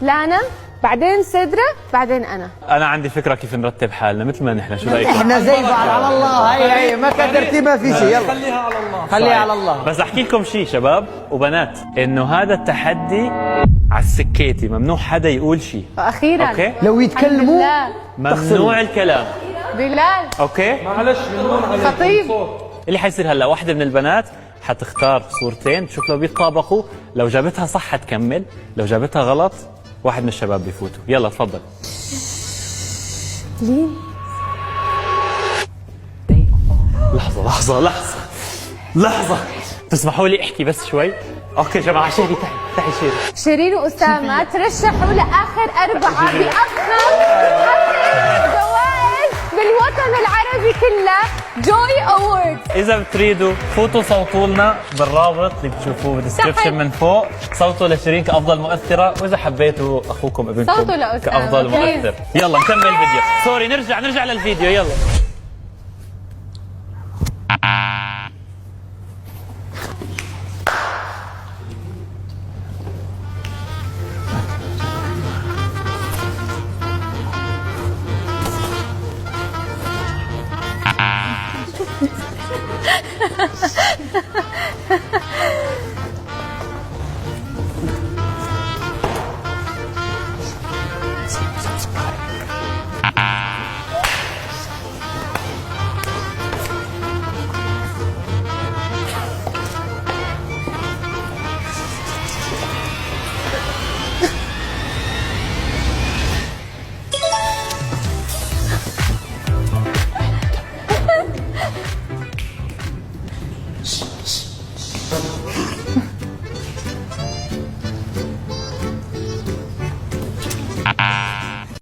لانا، بعدين سدرة، بعدين انا عندي فكره كيف نرتب حالنا مثل ما نحن. شو رايكم؟ احنا زي بعض على الله. هي ما كان ترتيبها في شيء. يلا خليها على الله. خليها على الله. بس احكي لكم شيء شباب وبنات، انه هذا التحدي على السكيتي، ممنوع حدا يقول شيء. واخيرا اوكي؟ لو يتكلموا ممنوع الكلام. بلال اوكي؟ معلش بنقول عليكم خطيب. صوت. اللي حيصير هلا واحدة من البنات حتختار صورتين تشوف لو بيتطابقوا، لو جابتها صح حتكمل، لو جابتها غلط واحد من الشباب بيفوتوا. يلا تفضل. لين لحظة تسمحوا لي احكي بس شوي؟ اوكي جماعة، شيري تعي شيري. شيرين وأسامة ترشحوا لآخر 4 بأفخم جوائز بالوطن العربي كله، جوي أوورد. إذا بتريدوا فوتوا صوتوا لنا بالرابط اللي بتشوفوه بالدسكربشن من فوق، صوتوا لشيرين كأفضل مؤثرة، وإذا حبيتوا أخوكم ابنكم صوتوا لأسامة كأفضل بليز. مؤثر. يلا نكمل الفيديو. سوري، نرجع للفيديو. يلا